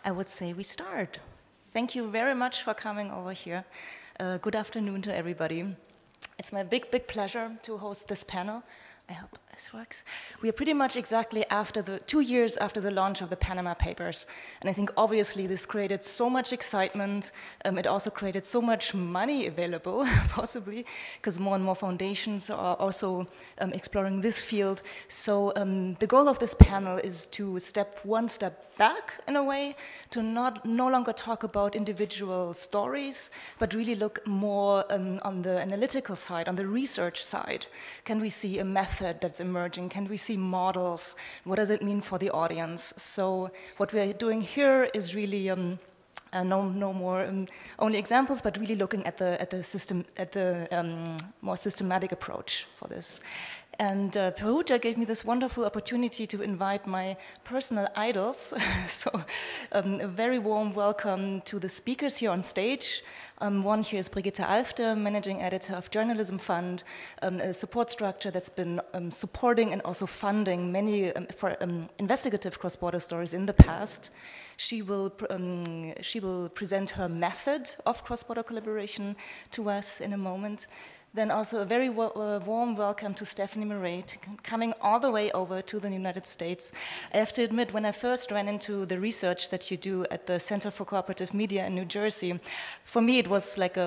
I would say we start. Thank you very much for coming over here. Good afternoon to everybody. It's my big pleasure to host this panel. I hope this works. We are pretty much exactly after 2 years after the launch of the Panama Papers. And I think obviously this created so much excitement. It also created so much money available, possibly, because more and more foundations are also exploring this field. So the goal of this panel is to one step back, in a way, to no longer talk about individual stories, but really look more on the analytical side, on the research side. Can we see a method that's emerging? Can we see models? What does it mean for the audience? So what we are doing here is really no more only examples, but really looking at the more systematic approach for this. And Perugia gave me this wonderful opportunity to invite my personal idols. So a very warm welcome to the speakers here on stage. One here is Brigitte Alfte, Managing Editor of Journalism Fund, a support structure that's been supporting and also funding many investigative cross-border stories in the past. She will present her method of cross-border collaboration to us in a moment. Then also a very warm welcome to Stephanie Murray, coming all the way over to the United States. I have to admit, when I first ran into the research that you do at the Center for Cooperative Media in New Jersey, for me it was like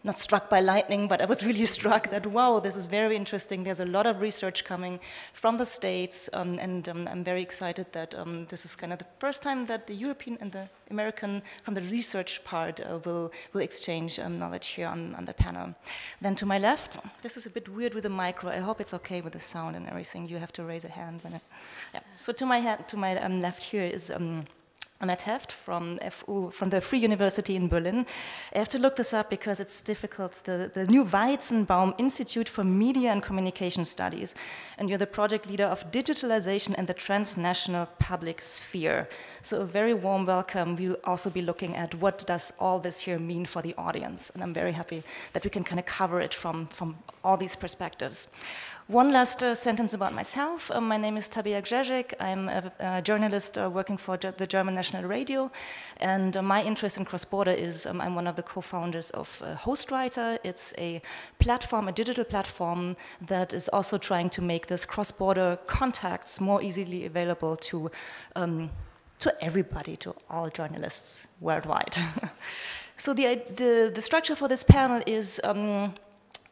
not struck by lightning, but I was really struck that, wow, this is very interesting. There's a lot of research coming from the States, and I'm very excited that this is kind of the first time that the European and the American, from the research part, will exchange knowledge here on the panel. Then to my left, this is a bit weird with the micro. I hope it's okay with the sound and everything. You have to raise a hand when yeah. So to my left here is Annette Heft from the Free University in Berlin. I have to look this up because it's difficult. The new Weizenbaum Institute for Media and Communication Studies, and you're the project leader of digitalization and the transnational public sphere. So a very warm welcome. We'll also be looking at what does all this here mean for the audience, and I'm very happy that we can kind of cover it from all these perspectives. One last sentence about myself. My name is Tabea Grzesiek. I'm a journalist working for the German National Radio, and my interest in cross-border is I'm one of the co-founders of HostWriter. It's a platform, a digital platform that is also trying to make this cross-border contacts more easily available to everybody, to all journalists worldwide. So the structure for this panel is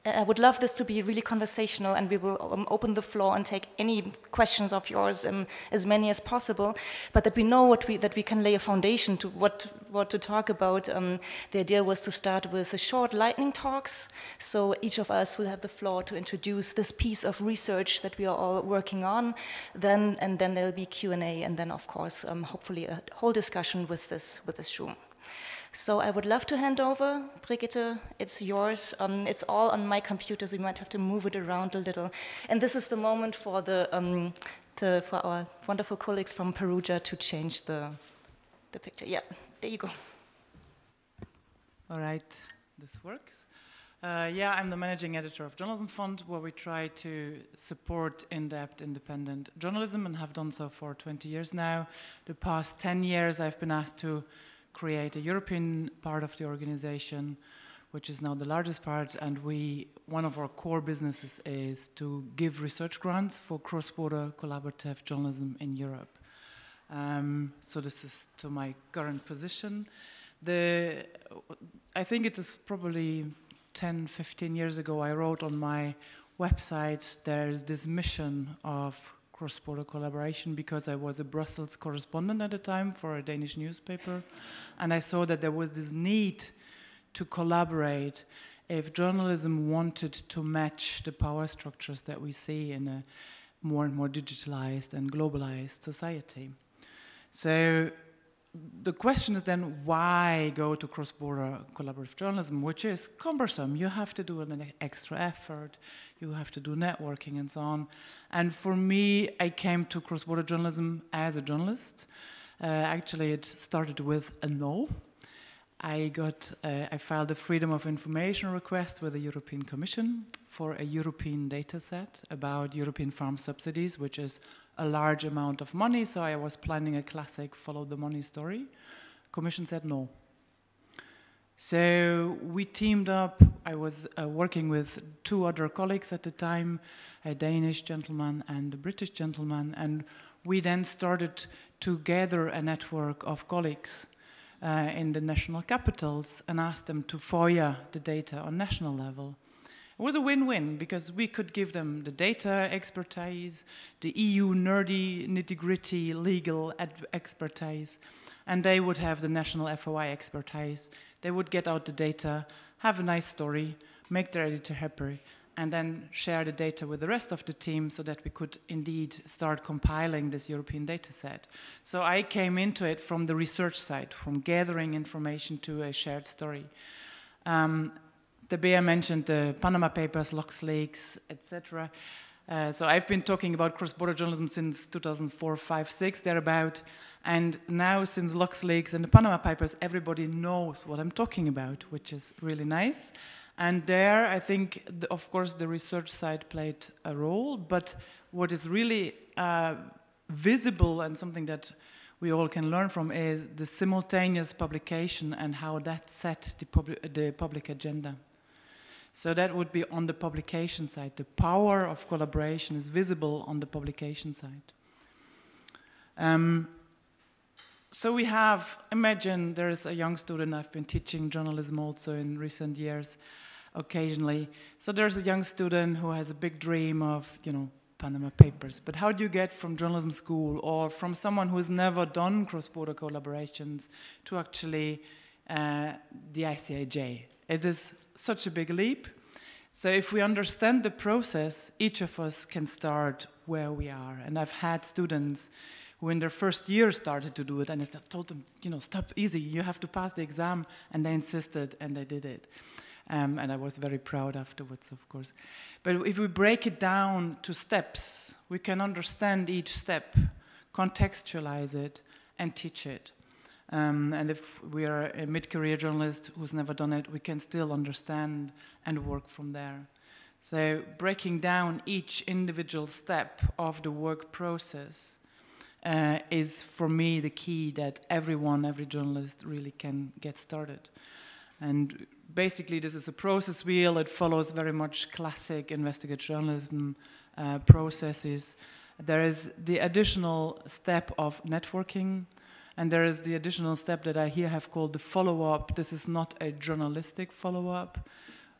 I would love this to be really conversational, and we will open the floor and take any questions of yours, as many as possible, but that we know that we can lay a foundation to what to talk about. The idea was to start with the short lightning talks, so each of us will have the floor to introduce this piece of research that we are all working on, and then there'll be Q&A, and then of course, hopefully a whole discussion with this room. So I would love to hand over, Brigitte, it's yours. It's all on my computer, so you might have to move it around a little. And this is the moment for for our wonderful colleagues from Perugia to change the picture. Yeah, there you go. All right, this works. Yeah, I'm the managing editor of Journalism Fund, where we try to support in-depth, independent journalism, and have done so for 20 years now. The past 10 years, I've been asked to create a European part of the organization, which is now the largest part, and one of our core businesses is to give research grants for cross-border collaborative journalism in Europe. So this is to my current position. I think it is probably 10, 15 years ago, I wrote on my website, there's this mission of cross-border collaboration, because I was a Brussels correspondent at the time for a Danish newspaper, and I saw that there was this need to collaborate if journalism wanted to match the power structures that we see in a more and more digitalized and globalized society. So the question is then, why go to cross-border collaborative journalism, which is cumbersome? You have to do an extra effort, you have to do networking and so on. And for me, I came to cross-border journalism as a journalist. Actually, it started with a no. I filed a Freedom of Information request with the European Commission for a European data set about European farm subsidies, which is a large amount of money, so I was planning a classic follow the money story. Commission said no. So we teamed up. I was working with 2 other colleagues at the time, a Danish gentleman and a British gentleman, and we then started to gather a network of colleagues in the national capitals and asked them to FOIA the data on national level. It was a win-win because we could give them the data expertise, the EU nerdy, nitty-gritty legal expertise, and they would have the national FOI expertise. They would get out the data, have a nice story, make their editor happy, and then share the data with the rest of the team so that we could indeed start compiling this European data set. So I came into it from the research side, from gathering information to a shared story. The Bea mentioned the Panama Papers, LuxLeaks, etc. So I've been talking about cross-border journalism since 2004, 5, 6, thereabout. And now, since LuxLeaks and the Panama Papers, everybody knows what I'm talking about, which is really nice. And there, I think, of course, the research side played a role. But what is really visible and something that we all can learn from is the simultaneous publication and how that set the public agenda. So that would be on the publication side. The power of collaboration is visible on the publication side. So we have, imagine there is a young student, I've been teaching journalism also in recent years, occasionally. So there's a young student who has a big dream of, you know, Panama Papers. But how do you get from journalism school or from someone who's never done cross-border collaborations to actually the ICIJ? It is such a big leap. So if we understand the process, each of us can start where we are. And I've had students who in their first year started to do it, and I told them, you know, stop, easy, you have to pass the exam, and they insisted, and they did it. And I was very proud afterwards, of course. But if we break it down to steps, we can understand each step, contextualize it, and teach it. And if we are a mid-career journalist who's never done it, we can still understand and work from there. So breaking down each individual step of the work process is, for me, the key that every journalist really can get started. And basically, this is a process wheel. It follows very much classic investigative journalism processes. There is the additional step of networking, and there is the additional step that I here have called the follow-up. This is not a journalistic follow-up,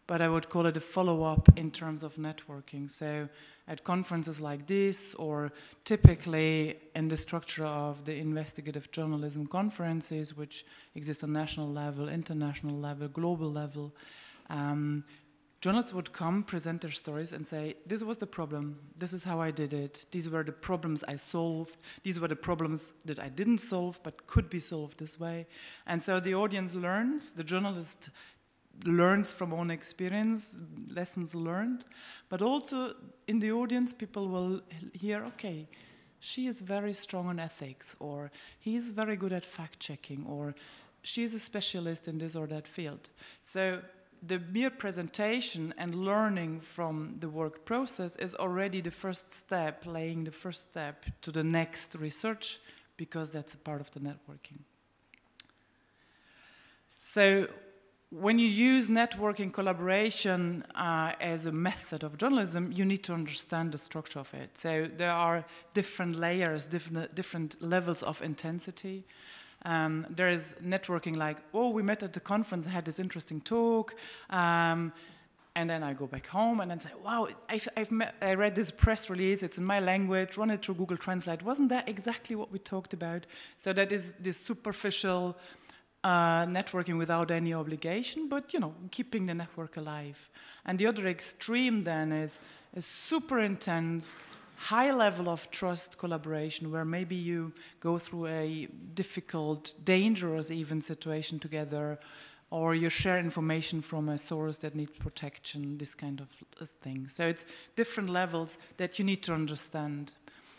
but I would call it a follow-up in terms of networking. So at conferences like this, or typically in the structure of the investigative journalism conferences, which exist on national level, international level, global level, journalists would come, present their stories, and say, this was the problem, this is how I did it, these were the problems I solved, these were the problems that I didn't solve, but could be solved this way. And so the audience learns, the journalist learns from own experience, lessons learned, but also in the audience people will hear, okay, she is very strong on ethics, or he is very good at fact-checking, or she is a specialist in this or that field. So the mere presentation and learning from the work process is already the first step, laying the first step to the next research, because that's a part of the networking. So when you use networking collaboration as a method of journalism, you need to understand the structure of it. So there are different layers, different levels of intensity. There is networking like, oh, we met at the conference, had this interesting talk, and then I go back home and then say, wow, I read this press release, it's in my language, run it through Google Translate. Wasn't that exactly what we talked about? So that is this superficial networking without any obligation, but, you know, keeping the network alive. And the other extreme then is a super intense, high level of trust collaboration, where maybe you go through a difficult, dangerous even situation together, or you share information from a source that needs protection, this kind of thing. So it's different levels that you need to understand.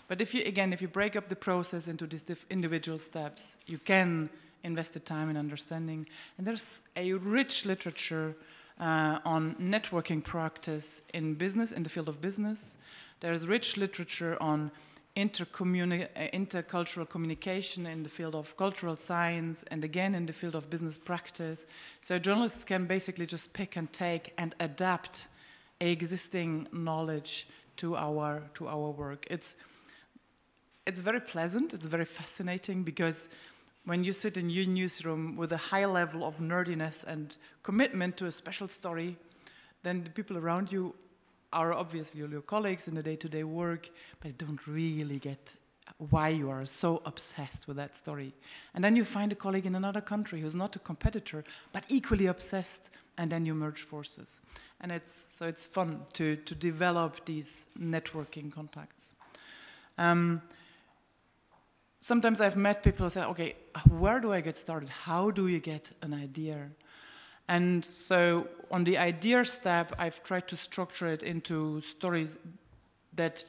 But if you break up the process into these individual steps, you can invest the time in understanding. And there's a rich literature on networking practice in business, in the field of business. There's rich literature on intercultural communication in the field of cultural science, and again in the field of business practice. So journalists can basically just pick and take and adapt existing knowledge to our work. It's very pleasant, it's very fascinating, because when you sit in your newsroom with a high level of nerdiness and commitment to a special story, then the people around you are obviously your colleagues in the day-to-day work, but don't really get why you are so obsessed with that story. And then you find a colleague in another country who's not a competitor, but equally obsessed, and then you merge forces. And it's fun to develop these networking contacts. Sometimes I've met people who say, okay, where do I get started? How do you get an idea? And so on the idea step, I've tried to structure it into stories that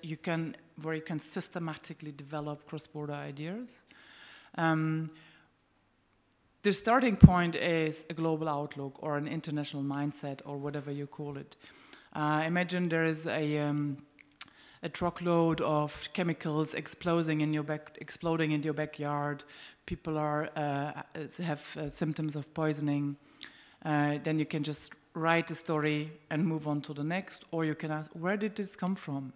where you can systematically develop cross-border ideas. The starting point is a global outlook or an international mindset or whatever you call it. Imagine there is a truckload of chemicals exploding in your backyard. People have symptoms of poisoning. Then you can just write a story and move on to the next, or you can ask, where did this come from?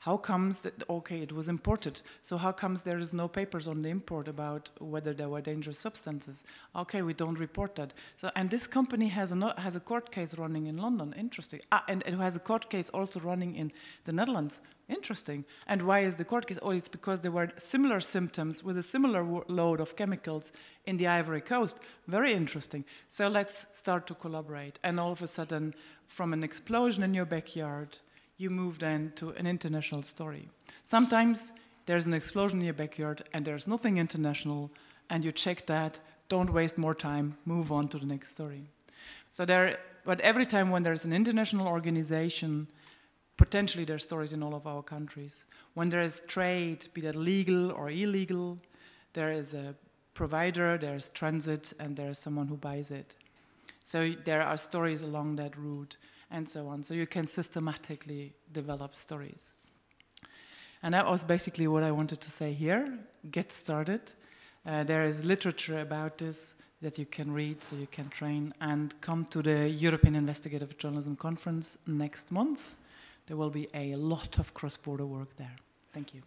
How comes that, okay, it was imported, so how comes there is no papers on the import about whether there were dangerous substances? Okay, we don't report that. So, and this company has a court case running in London, interesting. And it has a court case also running in the Netherlands, interesting. And why is the court case? Oh, it's because there were similar symptoms with a similar load of chemicals in the Ivory Coast. Very interesting. So let's start to collaborate. And all of a sudden, from an explosion in your backyard, you move then to an international story. Sometimes there's an explosion in your backyard and there's nothing international, and you check that, don't waste more time, move on to the next story. But every time when there's an international organization, potentially there's stories in all of our countries. When there is trade, be that legal or illegal, there is a provider, there's transit, and there is someone who buys it. So there are stories along that route, and so on. So you can systematically develop stories. And that was basically what I wanted to say here. Get started. There is literature about this that you can read, so you can train, and come to the European Investigative Journalism Conference next month. There will be a lot of cross-border work there. Thank you.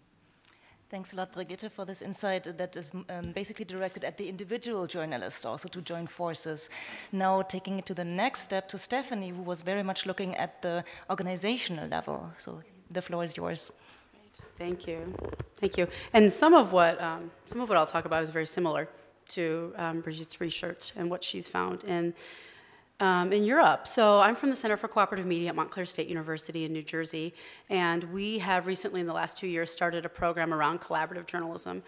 Thanks a lot, Brigitte, for this insight that is basically directed at the individual journalist also to join forces. Now taking it to the next step to Stephanie, who was very much looking at the organizational level. So the floor is yours. Thank you. Thank you. And some of what I'll talk about is very similar to Brigitte's research and what she's found in Europe. So I'm from the Center for Cooperative Media at Montclair State University in New Jersey, and we have recently in the last 2 years started a program around collaborative journalism.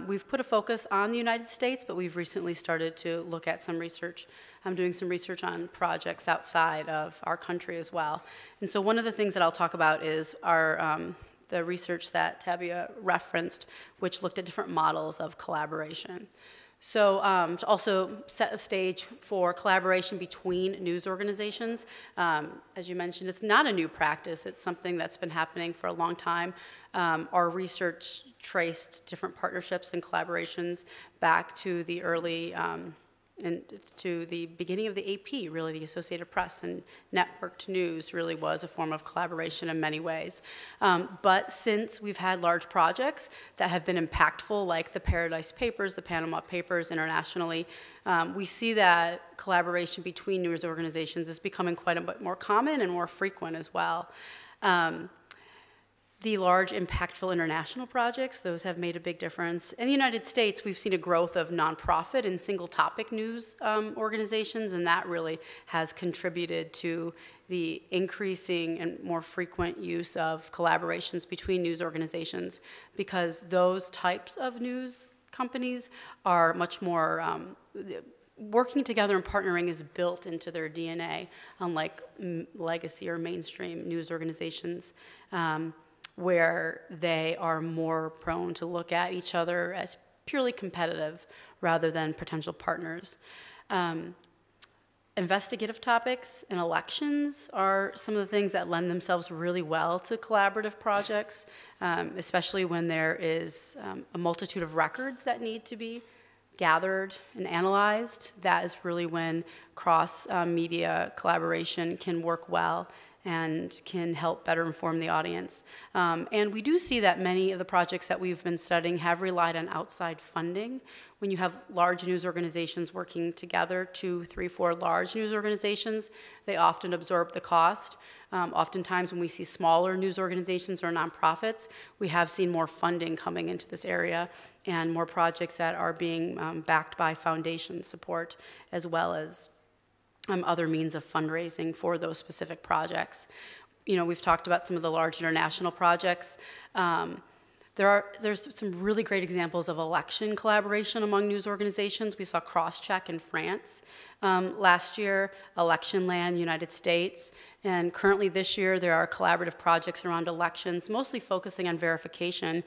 We've put a focus on the United States, but we've recently started to look at some research. I'm doing some research on projects outside of our country as well. And so one of the things that I'll talk about is the research that Tabia referenced, which looked at different models of collaboration. So to also set a stage for collaboration between news organizations, as you mentioned, it's not a new practice. It's something that's been happening for a long time. Our research traced different partnerships and collaborations back to the early and to the beginning of the AP, really the Associated Press, and networked news really was a form of collaboration in many ways. But since we've had large projects that have been impactful, like the Paradise Papers, the Panama Papers internationally, we see that collaboration between news organizations is becoming quite a bit more common and more frequent as well. The large, impactful international projects, those have made a big difference. In the United States, we've seen a growth of nonprofit and single-topic news organizations, and that really has contributed to the increasing and more frequent use of collaborations between news organizations, because those types of news companies are much more working together and partnering is built into their DNA, unlike legacy or mainstream news organizations, where they are more prone to look at each other as purely competitive rather than potential partners. investigative topics and elections are some of the things that lend themselves really well to collaborative projects, especially when there is a multitude of records that need to be gathered and analyzed. That is really when cross-media collaboration can work well and can help better inform the audience. And we do see that many of the projects that we've been studying have relied on outside funding. When you have large news organizations working together, 2, 3, 4 large news organizations, they often absorb the cost. Oftentimes when we see smaller news organizations or nonprofits, we have seen more funding coming into this area and more projects that are being backed by foundation support, as well as other means of fundraising for those specific projects. You know, we've talked about some of the large international projects. There's some really great examples of election collaboration among news organizations. We saw Crosscheck in France last year, Election Land, United States, and currently this year there are collaborative projects around elections, mostly focusing on verification,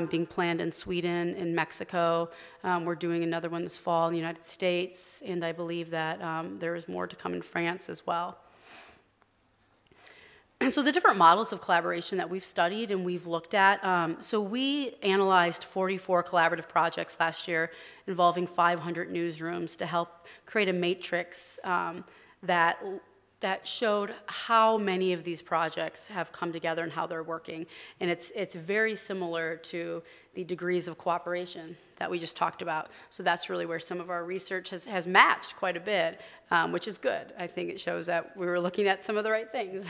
being planned in Sweden, in Mexico. We're doing another one this fall in the United States, and I believe that there is more to come in France as well. And so the different models of collaboration that we've studied and we've looked at, so we analyzed 44 collaborative projects last year involving 500 newsrooms to help create a matrix that showed how many of these projects have come together and how they're working. And it's very similar to the degrees of cooperation that we just talked about. So that's really where some of our research has matched quite a bit, which is good. I think it shows that we were looking at some of the right things.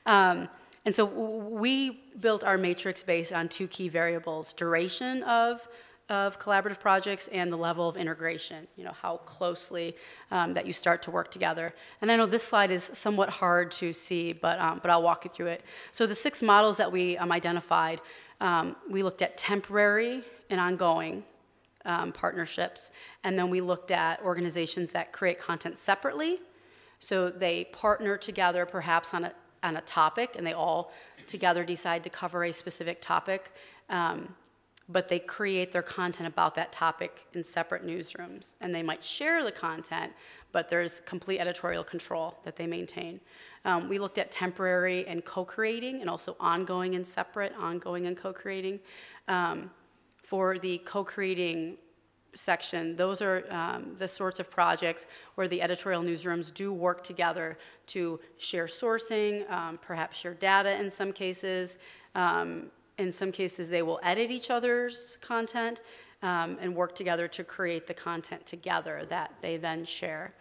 And so we built our matrix based on 2 key variables: duration of collaborative projects and the level of integration, you know, how closely that you start to work together. And I know this slide is somewhat hard to see, but I'll walk you through it. So the 6 models that we identified, we looked at temporary and ongoing partnerships, and then we looked at organizations that create content separately. So they partner together perhaps on a topic, and they all together decide to cover a specific topic. But they create their content about that topic in separate newsrooms. And they might share the content, but there's complete editorial control that they maintain. We looked at temporary and co-creating, and also ongoing and separate, ongoing and co-creating. For the co-creating section, those are the sorts of projects where the editorial newsrooms do work together to share sourcing, perhaps share data in some cases. In some cases, they will edit each other's content and work together to create the content together that they then share.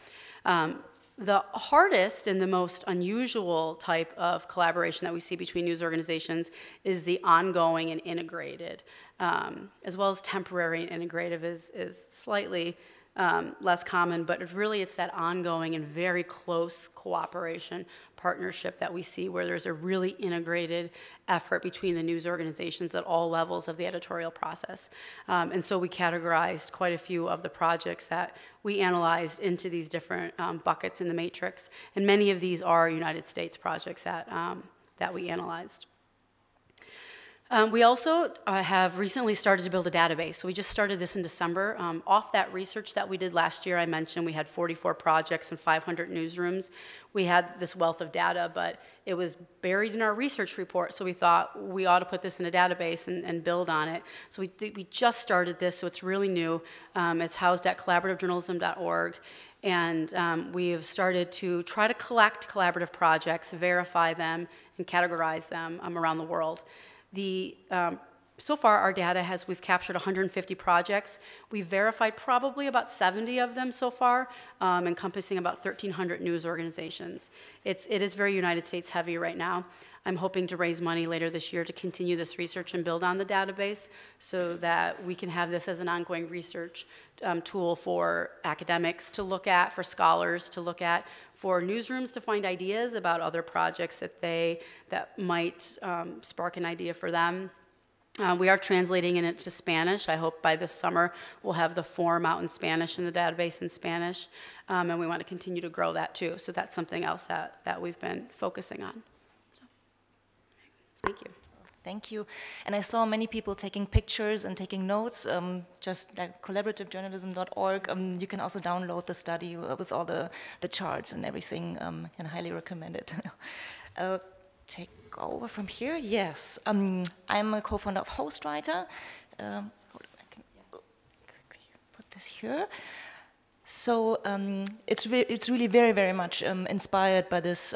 The hardest and the most unusual type of collaboration that we see between news organizations is the ongoing and integrated, as well as temporary and integrative is slightly less common, but really it's that ongoing and very close cooperation partnership that we see where there's a really integrated effort between the news organizations at all levels of the editorial process. And so we categorized quite a few of the projects that we analyzed into these different buckets in the matrix, and many of these are United States projects that we analyzed. We also have recently started to build a database. So we just started this in December. Off that research that we did last year, I mentioned we had 44 projects and 500 newsrooms. We had this wealth of data, but it was buried in our research report. So we thought we ought to put this in a database and build on it. So we just started this, so it's really new. It's housed at collaborativejournalism.org. And we have started to try to collect collaborative projects, verify them, and categorize them around the world. So far, our data we've captured 150 projects. We've verified probably about 70 of them so far, encompassing about 1,300 news organizations. It is very United States heavy right now. I'm hoping to raise money later this year to continue this research and build on the database so that we can have this as an ongoing research tool for academics to look at, for scholars to look at, for newsrooms to find ideas about other projects that might spark an idea for them. We are translating it into Spanish. I hope by this summer we'll have the form out in Spanish in the database in Spanish, and we want to continue to grow that too. So that's something else that we've been focusing on. So, thank you. Thank you. And I saw many people taking pictures and taking notes, just like collaborativejournalism.org. You can also download the study with all the charts and everything, and highly recommend it. I'll take over from here. Yes, I'm a co-founder of HostWriter. I can quickly put this here. So it's really very, very much inspired by this.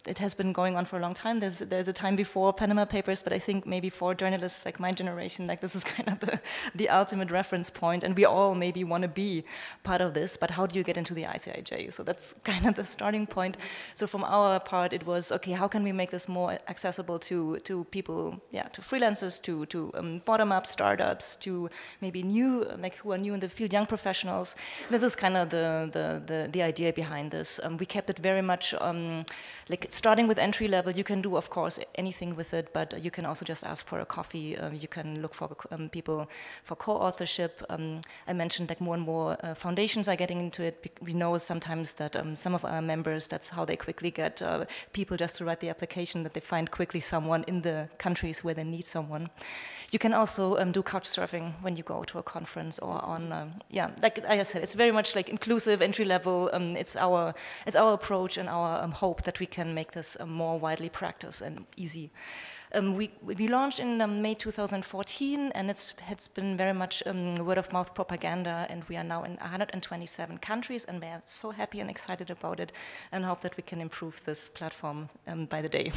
It has been going on for a long time. There's a time before Panama Papers, but I think maybe for journalists like my generation, like this is kind of the ultimate reference point, and we all maybe want to be part of this. But how do you get into the ICIJ? So that's kind of the starting point. So from our part, it was okay. How can we make this more accessible to people? Yeah, to freelancers, to bottom-up startups, to maybe new, like who are new in the field, young professionals. This is kind of the idea behind this. We kept it very much like starting with entry level. You can do, of course, anything with it, but you can also just ask for a coffee. You can look for people for co-authorship. I mentioned like more and more foundations are getting into it. We know sometimes that some of our members, that's how they quickly get people just to write the application, that they find quickly someone in the countries where they need someone. You can also do couch surfing when you go to a conference or on, yeah, like I said, it's very much like inclusive, entry level. It's our approach and our hope that we can make this more widely practiced and easy. We launched in May 2014, and it's been very much word-of-mouth propaganda, and we are now in 127 countries, and we are so happy and excited about it, and hope that we can improve this platform by the day.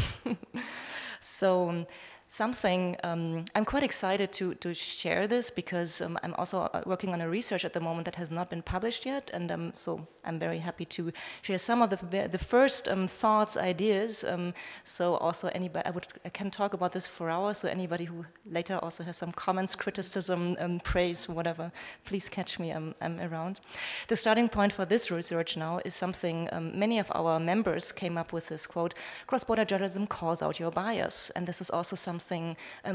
So. Something, I'm quite excited to share this because I'm also working on a research at the moment that has not been published yet, and so I'm very happy to share some of the first thoughts, ideas. So also anybody, I can talk about this for hours, so anybody who later also has some comments, criticism, praise, whatever, please catch me, I'm around. The starting point for this research now is something many of our members came up with this quote, cross-border journalism calls out your bias, and this is also something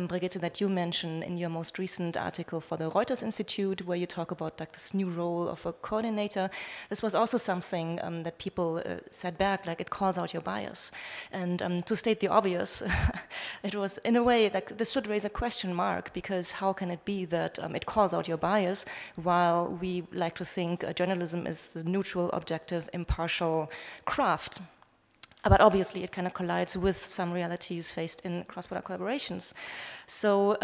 Brigitte, that you mentioned in your most recent article for the Reuters Institute, where you talk about like this new role of a coordinator. This was also something that people said back, like it calls out your bias. And to state the obvious, it was in a way like this should raise a question mark, because how can it be that it calls out your bias while we like to think journalism is the neutral, objective, impartial craft? But obviously, it kind of collides with some realities faced in cross-border collaborations. So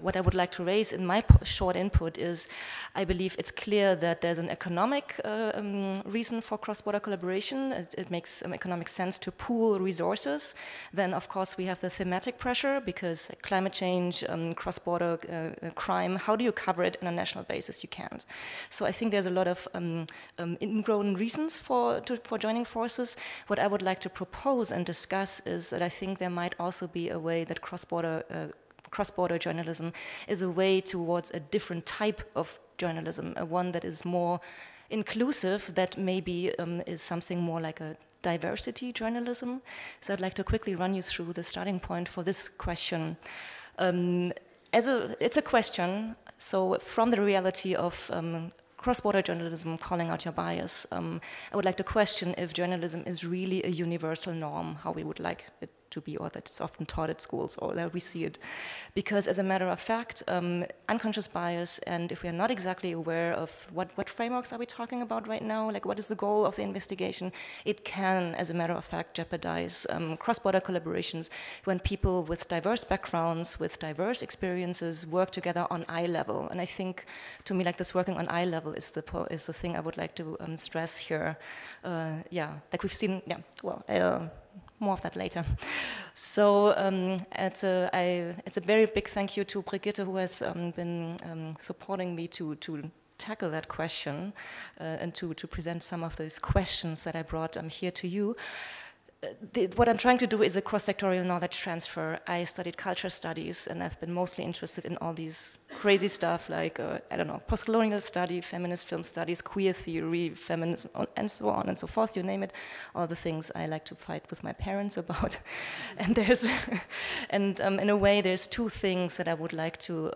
what I would like to raise in my short input is, I believe it's clear that there's an economic reason for cross-border collaboration. It makes economic sense to pool resources. Then, of course, we have the thematic pressure, because climate change, cross-border crime, how do you cover it on a national basis? You can't. So I think there's a lot of ingrown reasons for joining forces. What I would like to propose and discuss is that I think there might also be a way that cross-border journalism is a way towards a different type of journalism, one that is more inclusive, that maybe is something more like a diversity journalism. So I'd like to quickly run you through the starting point for this question. It's a question, so from the reality of cross-border journalism calling out your bias, I would like to question if journalism is really a universal norm, how we would like it to be, or that it's often taught at schools, or that we see it. Because as a matter of fact, unconscious bias, and if we are not exactly aware of what frameworks are we talking about right now, like what is the goal of the investigation, it can, as a matter of fact, jeopardize cross-border collaborations when people with diverse backgrounds, with diverse experiences work together on eye level. And I think, to me, like this working on eye level is the thing I would like to stress here. Yeah, like we've seen, yeah, well, more of that later. So it's a very big thank you to Brigitte, who has been supporting me to tackle that question and to present some of those questions that I brought here to you. What I'm trying to do is a cross-sectoral knowledge transfer. I studied culture studies, and I've been mostly interested in all these crazy stuff like, I don't know, post-colonial study, feminist film studies, queer theory, feminism, and so on and so forth, you name it, all the things I like to fight with my parents about. And in a way, there's two things that I would like to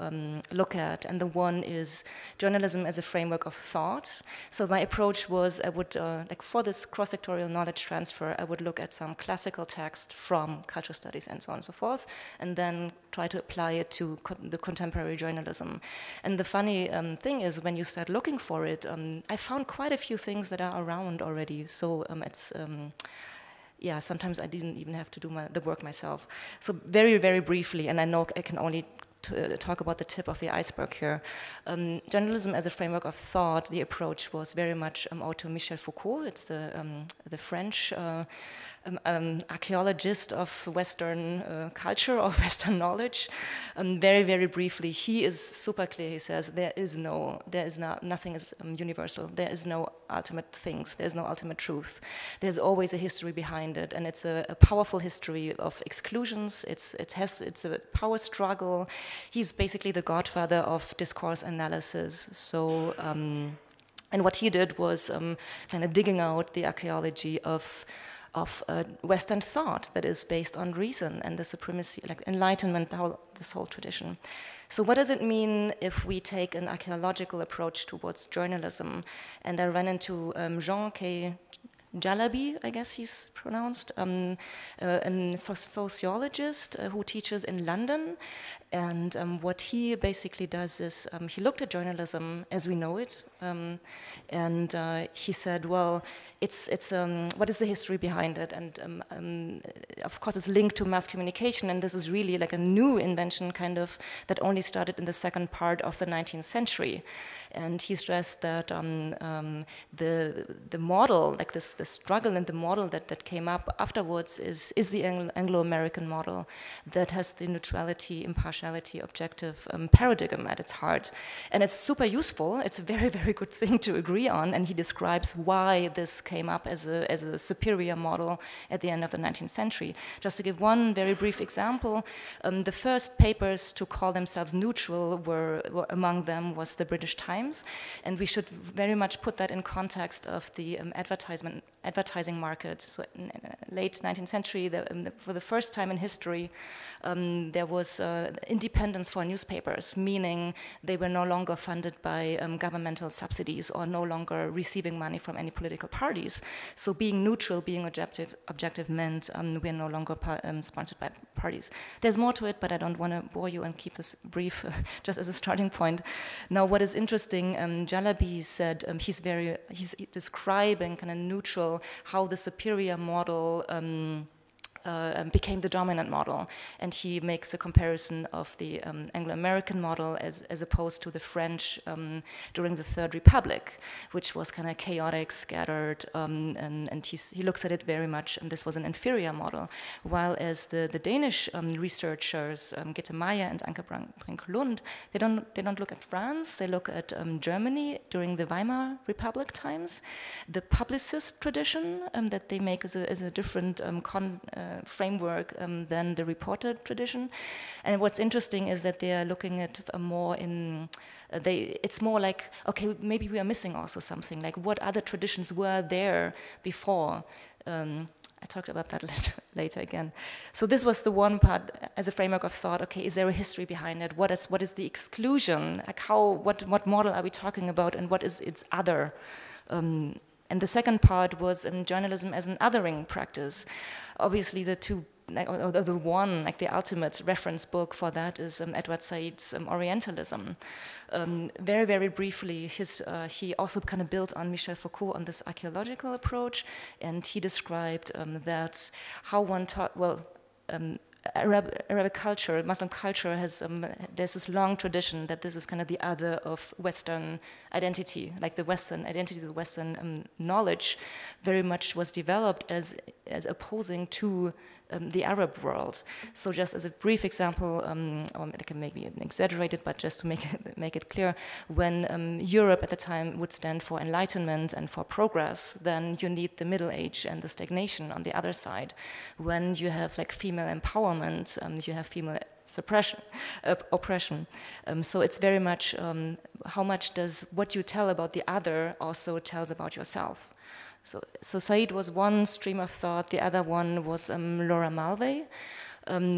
look at, and the one is journalism as a framework of thought. So my approach was, I would, like for this cross-sectoral knowledge transfer, I would look at at some classical text from cultural studies and so on and so forth, and then try to apply it to the contemporary journalism. And the funny thing is, when you start looking for it, I found quite a few things that are around already. So yeah, sometimes I didn't even have to do the work myself. So very, very briefly, and I know I can only talk about the tip of the iceberg here. Journalism as a framework of thought, the approach was very much owed to Michel Foucault. It's the French archaeologist of Western culture or Western knowledge. Very, very briefly, he is super clear. He says nothing is universal. There is no ultimate things. There's no ultimate truth. There's always a history behind it, and it's a powerful history of exclusions. It's a power struggle. He's basically the godfather of discourse analysis. So, and what he did was kind of digging out the archaeology of Western thought that is based on reason and the supremacy, like Enlightenment, this whole tradition. So what does it mean if we take an archaeological approach towards journalism? And I ran into Jean K. Jalabi, I guess he's pronounced, a sociologist who teaches in London. And what he basically does is he looked at journalism as we know it, and he said, well, what is the history behind it? And of course, it's linked to mass communication, and this is really like a new invention, kind of, that only started in the second part of the 19th century. And he stressed that the model, like the struggle and the model that came up afterwards is the Anglo-American model that has the neutrality, impartiality, objective paradigm at its heart. And it's super useful. It's a very, very good thing to agree on. And he describes why this came up as a superior model at the end of the 19th century. Just to give one very brief example, the first papers to call themselves neutral were among them was the British Times. And we should very much put that in context of the advertising market. So in late 19th century, for the first time in history, there was independence for newspapers, meaning they were no longer funded by governmental subsidies or no longer receiving money from any political parties. So being neutral, being objective meant we're no longer sponsored by parties. There's more to it, but I don't want to bore you and keep this brief just as a starting point. Now, what is interesting, Jalabi said he's describing kind of neutral, how the superior model became the dominant model, and he makes a comparison of the Anglo-American model as opposed to the French during the Third Republic, which was kind of chaotic, scattered, and he looks at it very much, and this was an inferior model, while as the Danish researchers, Gitte Meyer and Anke Brink-Lund, they don't look at France, they look at Germany during the Weimar Republic times, the publicist tradition that they make as a different framework than the reporter tradition. And what's interesting is that they are looking at more in, it's more like, okay, maybe we are missing also something, like what other traditions were there before. I talked about that later again. So this was the one part as a framework of thought. Okay, is there a history behind it? What is the exclusion? Like what model are we talking about, and what is its other? And the second part was journalism as an othering practice. Obviously, the two, or the one, like the ultimate reference book for that is Edward Said's Orientalism. Very, very briefly, he also kind of built on Michel Foucault on this archaeological approach, and he described that how one taught, well, Arabic culture, Muslim culture has, there's this long tradition that this is kind of the other of Western identity, like the Western identity, the Western knowledge very much was developed as opposing to the Arab world. So just as a brief example, or it can maybe exaggerated, but just to make it clear, when Europe at the time would stand for enlightenment and for progress, then you need the Middle Age and the stagnation on the other side. When you have like female empowerment, you have female oppression. So it's very much how much does what you tell about the other also tells about yourself. So Said was one stream of thought. The other one was Laura Mulvey.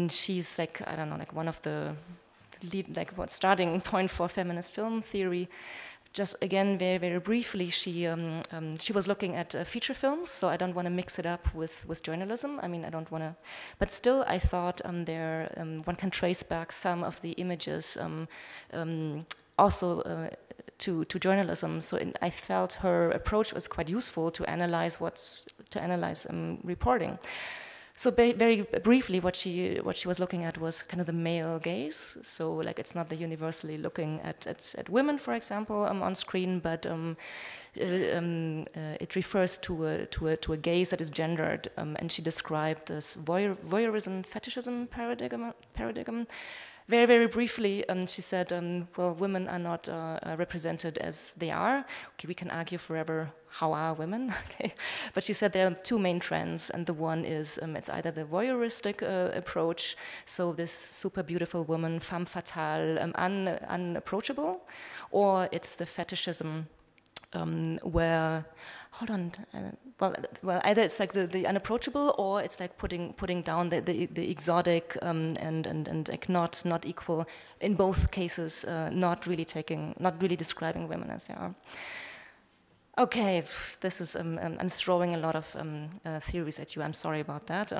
She's like, I don't know, like one of the lead, like what starting point for feminist film theory. just again, very, very briefly, she was looking at feature films, so I don't want to mix it up with journalism. I mean, I don't want to, but still, I thought one can trace back some of the images also to journalism. So I felt her approach was quite useful to analyze reporting. So very briefly, what she was looking at was kind of the male gaze. So like it's not the universally looking at women, for example, on screen, but it refers to a gaze that is gendered. And she described this voyeurism fetishism paradigm. Very, very briefly, she said, well, women are not represented as they are. Okay, we can argue forever, how are women? Okay. But she said there are two main trends, and the one is it's either the voyeuristic approach, so this super beautiful woman, femme fatale, unapproachable, or it's the fetishism where, hold on, well, either it's like the unapproachable, or it's like putting down the exotic and like not equal. In both cases, not really describing women as they are. Okay, this is, I'm throwing a lot of theories at you, I'm sorry about that.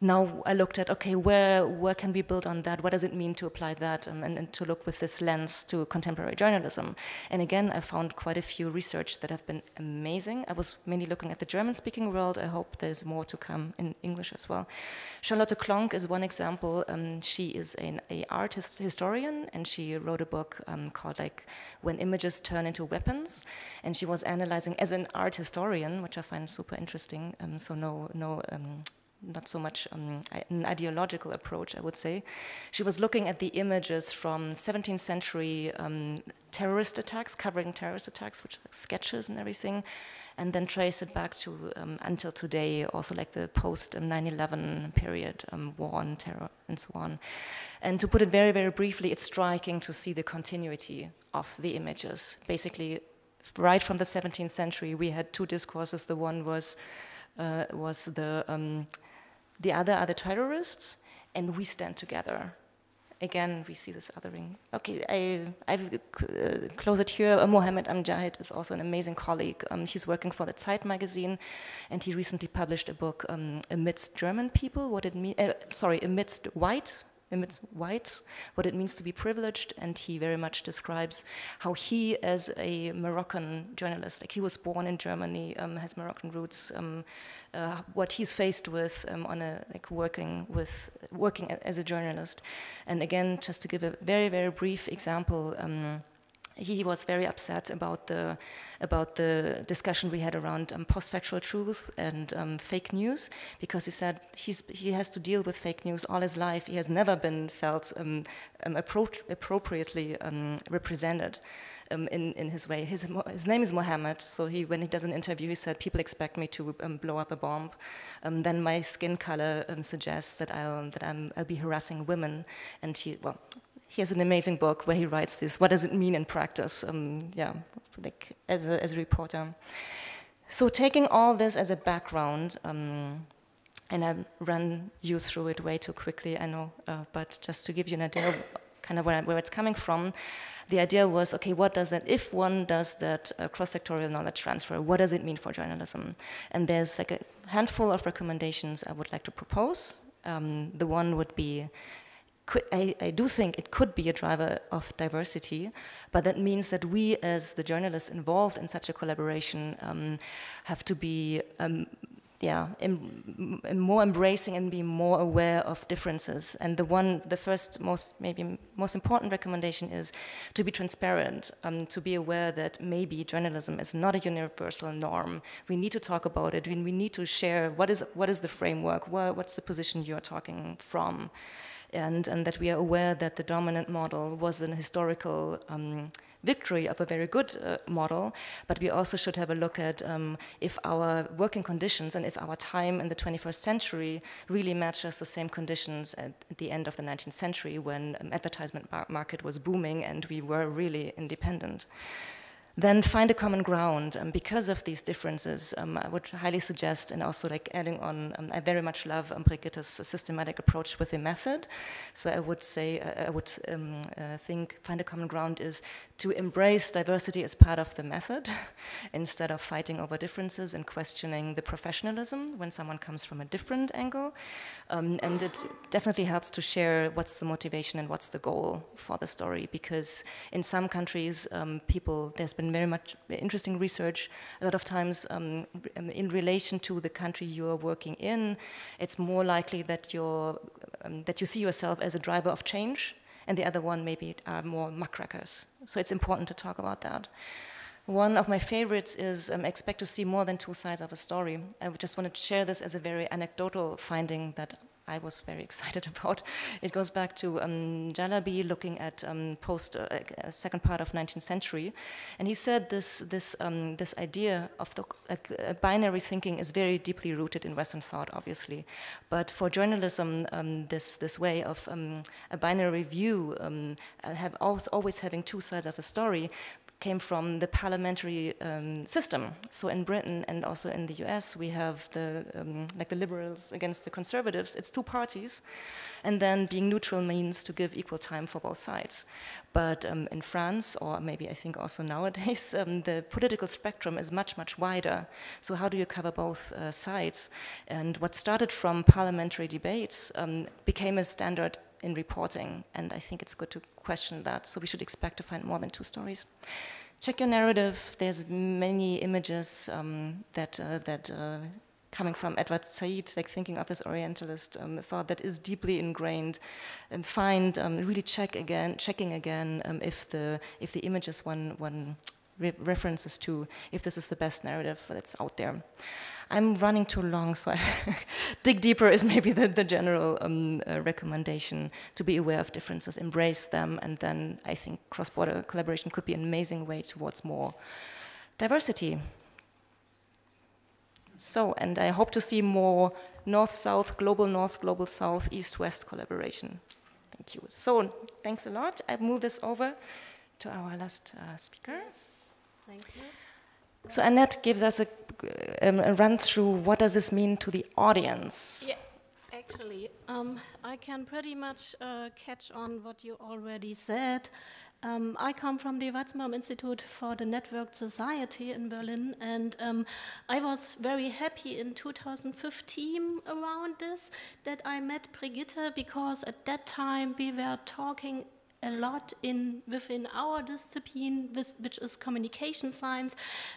Now I looked at, okay, where can we build on that? What does it mean to apply that and to look with this lens to contemporary journalism? And again, I found quite a few research that have been amazing. I was mainly looking at the German-speaking world. I hope there's more to come in English as well. Charlotte Klonk is one example. She is an art historian, and she wrote a book called like When Images Turn into Weapons. And she was analyzing as an art historian, which I find super interesting. So not so much an ideological approach, I would say. She was looking at the images from 17th century terrorist attacks, covering terrorist attacks, which are like sketches and everything, and then trace it back to until today, also like the post 9/11 period, war on terror and so on. And to put it very, very briefly, it's striking to see the continuity of the images. Basically, right from the 17th century, we had two discourses. The one was the other are the terrorists, and we stand together. Again, we see this othering. Okay, I've closed it here. Mohammed Amjahid is also an amazing colleague. He's working for the Zeit magazine, and he recently published a book, Amidst German People, amidst whites, what it means to be privileged, and he very much describes how he, as a Moroccan journalist, like he was born in Germany, has Moroccan roots, what he's faced with working as a journalist. And again, just to give a very, very brief example, he was very upset about the discussion we had around post-factual truth and fake news, because he said he has to deal with fake news all his life. He has never been felt appropriately represented in his way. His name is Mohammed, so when he does an interview, he said, people expect me to blow up a bomb. Then my skin color suggests that I'll be harassing women, and he has an amazing book where he writes this, what does it mean in practice, like as a reporter. So taking all this as a background, and I run you through it way too quickly, I know, but just to give you an idea of kind of where it's coming from, the idea was, okay, what does that, if one does that cross-sectorial knowledge transfer, what does it mean for journalism? And there's like a handful of recommendations I would like to propose. The one would be, I do think it could be a driver of diversity, but that means that we, as the journalists involved in such a collaboration, have to be more embracing and be more aware of differences. And the first, most important recommendation is to be transparent, to be aware that maybe journalism is not a universal norm. We need to talk about it. We need to share what is the framework, what's the position you're talking from. And that we are aware that the dominant model was an historical victory of a very good model, but we also should have a look at if our working conditions and if our time in the 21st century really matches the same conditions at the end of the 19th century when advertisement market was booming and we were really independent. then find a common ground. Because of these differences, I would highly suggest, and also like adding on, I very much love Brigitte's systematic approach with the method. So I would say, think find a common ground is to embrace diversity as part of the method instead of fighting over differences and questioning the professionalism when someone comes from a different angle. And it definitely helps to share what's the motivation and what's the goal for the story, because in some countries, there's been very much interesting research. A lot of times in relation to the country you're working in, it's more likely that you see yourself as a driver of change, and the other one maybe are more muckrackers. So it's important to talk about that. One of my favorites is expect to see more than two sides of a story. I just wanted to share this as a very anecdotal finding that I was very excited about. It goes back to Jalabi looking at second part of 19th century, and he said this idea of the binary thinking is very deeply rooted in Western thought, obviously, but for journalism, this way of a binary view, always having two sides of a story, came from the parliamentary system. So in Britain and also in the US, we have like the liberals against the conservatives. It's two parties, and then being neutral means to give equal time for both sides. But in France, or maybe I think also nowadays, the political spectrum is much, much wider. So how do you cover both sides? And what started from parliamentary debates became a standard in reporting, and I think it's good to question that. So we should expect to find more than two stories. Check your narrative. There's many images coming from Edward Said, like thinking of this Orientalist thought that is deeply ingrained. And really checking again if the images one references to, if this is the best narrative that's out there. I'm running too long, so dig deeper is maybe the general recommendation, to be aware of differences, embrace them, and then I think cross-border collaboration could be an amazing way towards more diversity. So, and I hope to see more North-South, global South, East-West collaboration. Thank you. So, thanks a lot. I move this over to our last speaker. Yes, thank you. So Annette gives us a run through what does this mean to the audience. Yeah, actually, I can pretty much catch on what you already said. I come from the Weizmann Institute for the Networked Society in Berlin, and I was very happy in 2015 around this, that I met Brigitte, because at that time we were talking a lot within our discipline, which is communication science,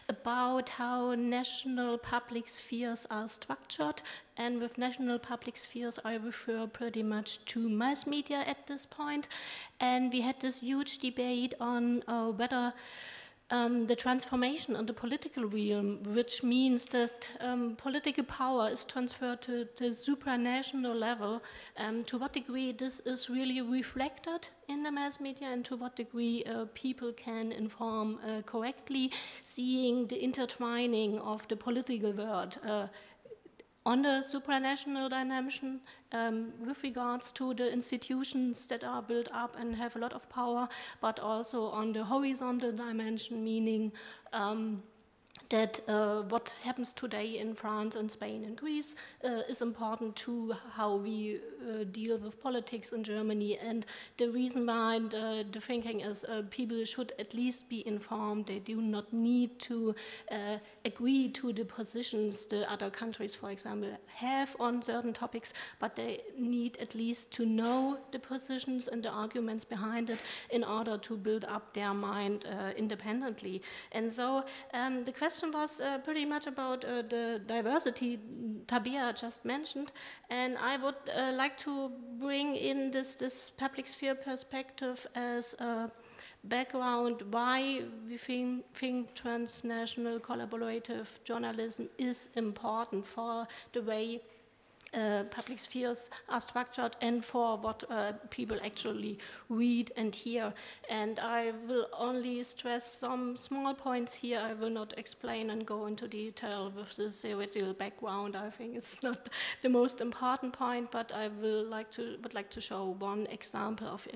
about how national public spheres are structured. And with national public spheres, I refer pretty much to mass media at this point. And we had this huge debate on whether the transformation in the political realm, which means that political power is transferred to the supranational level, to what degree this is really reflected in the mass media, and to what degree people can inform correctly, seeing the intertwining of the political world on the supranational dimension, with regards to the institutions that are built up and have a lot of power, but also on the horizontal dimension, meaning that what happens today in France and Spain and Greece is important to how we deal with politics in Germany. And the reason behind the thinking is people should at least be informed. They do not need to agree to the positions the other countries, for example, have on certain topics, but they need at least to know the positions and the arguments behind it in order to build up their mind independently. And so the question was pretty much about the diversity Tabea just mentioned, and I would like to bring in this public sphere perspective as a background why we think transnational collaborative journalism is important for the way public spheres are structured and for what people actually read and hear. And I will only stress some small points here. I will not explain and go into detail with the theoretical background. I think it's not the most important point, but I would like to show one example of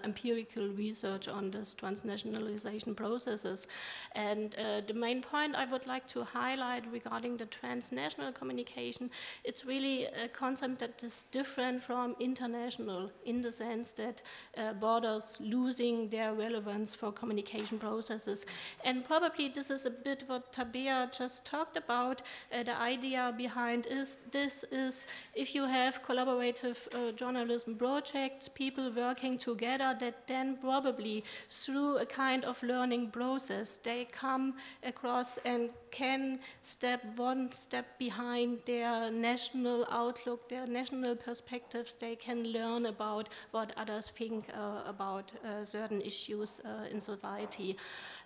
empirical research on this transnationalization processes. And the main point I would like to highlight regarding the transnational communication, it's really a concept that is different from international in the sense that borders losing their relevance for communication processes. And probably this is a bit what Tabea just talked about. The idea behind this is if you have collaborative journalism projects, people working together, that then probably through a kind of learning process, they come across and can one step behind their national outlook, their national perspectives. They can learn about what others think about certain issues in society.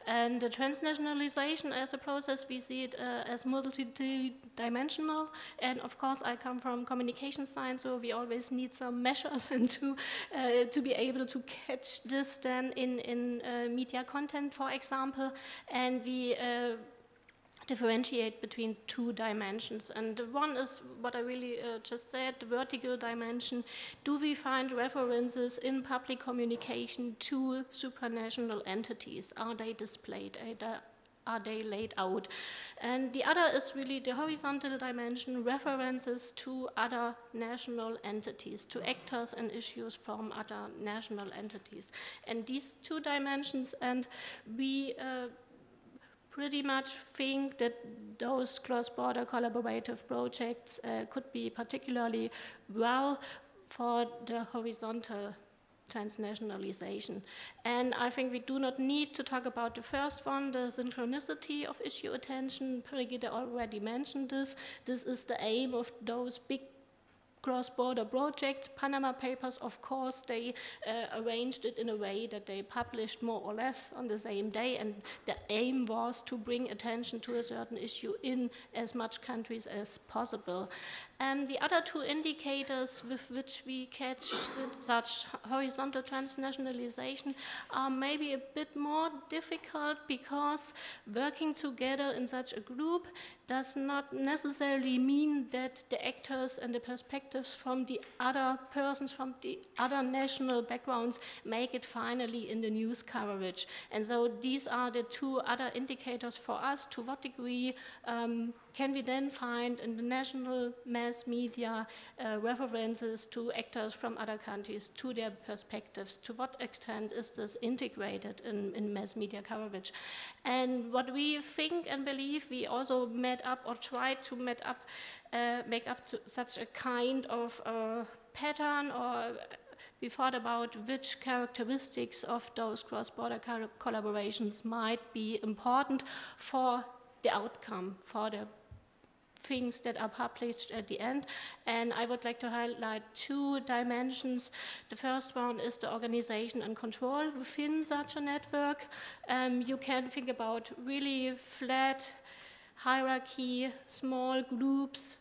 And the transnationalization as a process, we see it as multi-dimensional. And of course, I come from communication science, so we always need some measures and to be able to catch this then in media content, for example. And we differentiate between two dimensions. And one is what I really just said, the vertical dimension. Do we find references in public communication to supranational entities? Are they displayed? Are they laid out? And the other is really the horizontal dimension, references to other national entities, to actors and issues from other national entities. And these two dimensions, and we pretty much think that those cross-border collaborative projects could be particularly well for the horizontal transnationalization. And I think we do not need to talk about the first one, the synchronicity of issue attention. Brigitte already mentioned this. This is the aim of those big cross-border projects. Panama Papers, of course, they arranged it in a way that they published more or less on the same day, and the aim was to bring attention to a certain issue in as much countries as possible. The other two indicators with which we catch such horizontal transnationalization are maybe a bit more difficult, because working together in such a group does not necessarily mean that the actors and the perspectives from the other persons, from the other national backgrounds, make it finally in the news coverage. And so these are the two other indicators for us. To what degree can we then find in the national mass media references to actors from other countries, to their perspectives? To what extent is this integrated in mass media coverage? And what we think and believe, we also met up or tried to make up to such a kind of pattern, or we thought about which characteristics of those cross-border collaborations might be important for the outcome, for the things that are published at the end. And I would like to highlight two dimensions. The first one is the organization and control within such a network. You can think about really flat hierarchy, small groups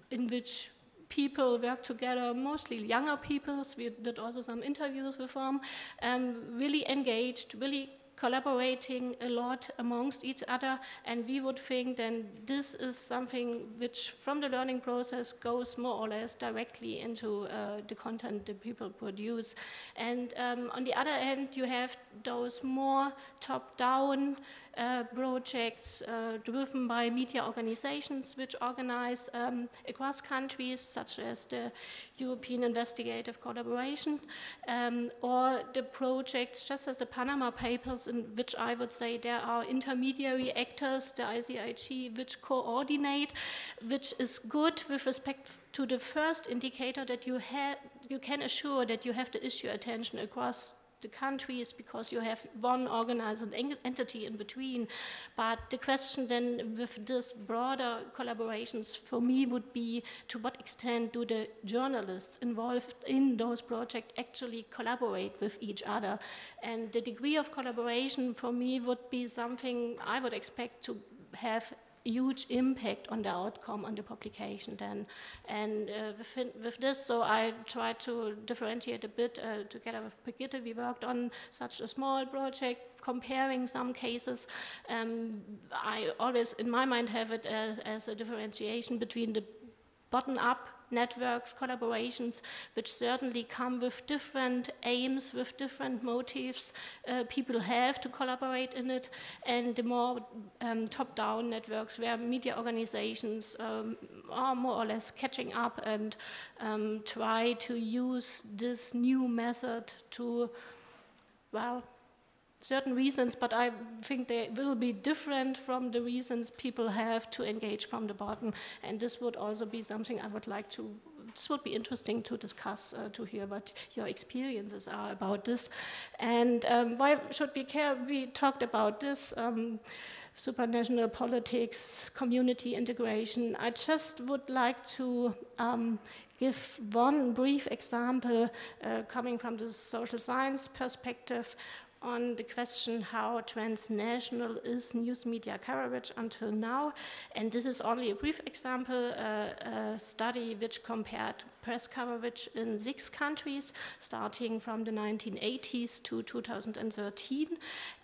in which people work together, mostly younger people. We did also some interviews with them, really engaged, really collaborating a lot amongst each other, and we would think then this is something which from the learning process goes more or less directly into the content that people produce. And on the other hand, you have those more top-down projects driven by media organizations which organize across countries, such as the European Investigative Collaboration, or the projects just as the Panama Papers, in which I would say there are intermediary actors, the ICIG, which coordinate, which is good with respect to the first indicator, that you can assure that you have the issue attention across the countries, because you have one organized entity in between. But the question then with this broader collaborations for me would be, to what extent do the journalists involved in those projects actually collaborate with each other? And the degree of collaboration for me would be something I would expect to have huge impact on the outcome, on the publication then. And with this, so I tried to differentiate a bit together with Brigitte. We worked on such a small project, comparing some cases. I always, in my mind, have it as a differentiation between the bottom-up networks, collaborations, which certainly come with different aims, with different motives people have to collaborate in it, and the more top-down networks where media organizations are more or less catching up and try to use this new method to, well, certain reasons, but I think they will be different from the reasons people have to engage from the bottom. And this would also be something I would like to, this would be interesting to discuss, to hear what your experiences are about this. And why should we care? We talked about this, supranational politics, community integration. I just would like to give one brief example coming from the social science perspective on the question how transnational is news media coverage until now. And this is only a brief example, a study which compared press coverage in 6 countries, starting from the 1980s to 2013.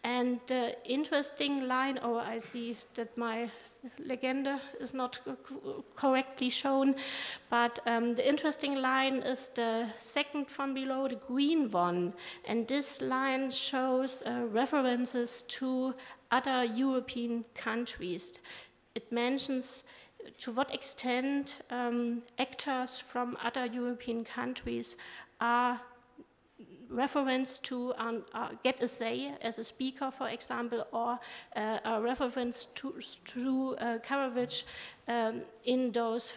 And the interesting line, oh, I see that my legende is not correctly shown, but the interesting line is the second from below, the green one, and this line shows references to other European countries. It mentions to what extent actors from other European countries are reference to get a say as a speaker, for example, or a reference to coverage in those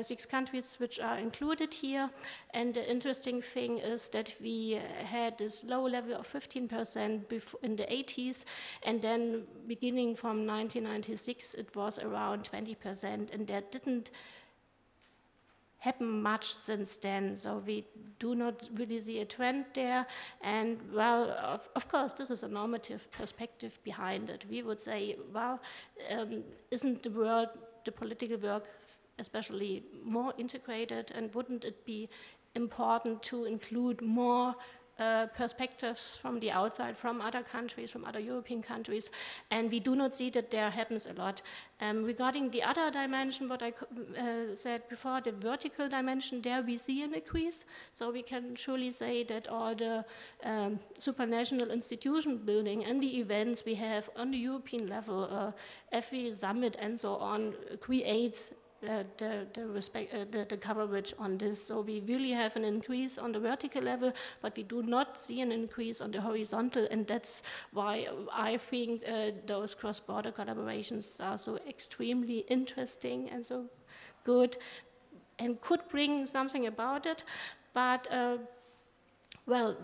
6 countries which are included here. And the interesting thing is that we had this low level of 15% in the 80s, and then beginning from 1996, it was around 20%, and that didn't happen much since then, so we do not really see a trend there. And well, of course, this is a normative perspective behind it. We would say, well, isn't the world, the political work, especially more integrated, and wouldn't it be important to include more perspectives from the outside, from other countries, from other European countries, and we do not see that there happens a lot. Regarding the other dimension, what I said before, the vertical dimension, there we see an increase, so we can surely say that all the supranational institution building and the events we have on the European level, every summit and so on, creates the coverage on this. So we really have an increase on the vertical level, but we do not see an increase on the horizontal, and that's why I think those cross-border collaborations are so extremely interesting and so good and could bring something about it. But, well,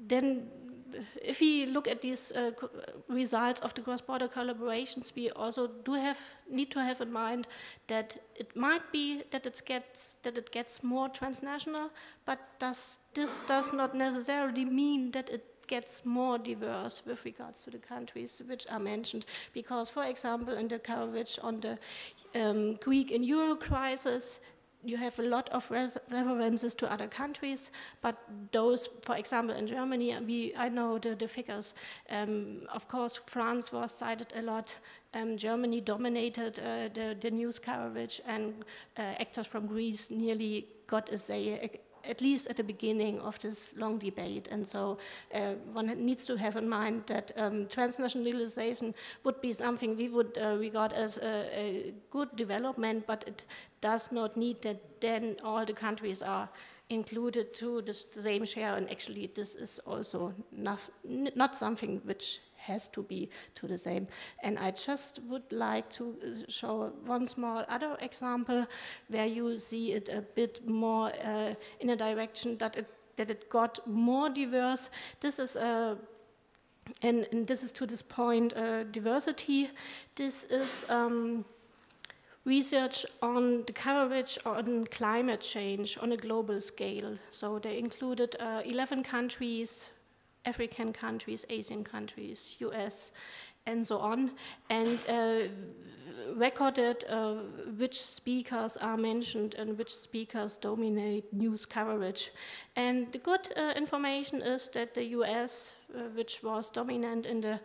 then if we look at these results of the cross-border collaborations, we also need to have in mind that it might be that it gets more transnational, but this does not necessarily mean that it gets more diverse with regards to the countries which are mentioned. Because, for example, in the coverage on the Greek and Euro crisis, you have a lot of references to other countries, but those, for example, in Germany, I know the figures. Of course, France was cited a lot. Germany dominated the news coverage, and actors from Greece nearly got a say, at least at the beginning of this long debate. And so one needs to have in mind that transnationalization would be something we would regard as a good development, but it does not need that then all the countries are included to the same share, and actually this is also not something which has to be to the same. And I just would like to show one small other example where you see it a bit more in a direction that it got more diverse. This is and this is to this point diversity. This is research on the coverage on climate change on a global scale. So they included 11 countries, African countries, Asian countries, US, and so on. And recorded which speakers are mentioned and which speakers dominate news coverage. And the good information is that the US, which was dominant in the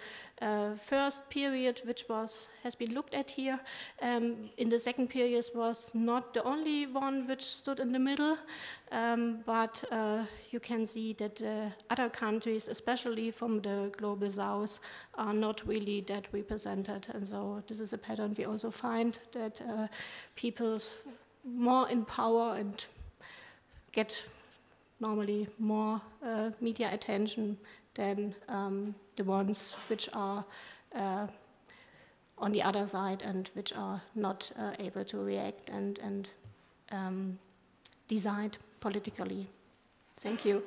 first period, which has been looked at here, in the second period was not the only one which stood in the middle, but you can see that other countries, especially from the global south, are not really that represented. And so this is a pattern we also find, that people's more in power and get normally more media attention than the ones which are on the other side and which are not able to react and decide politically. Thank you.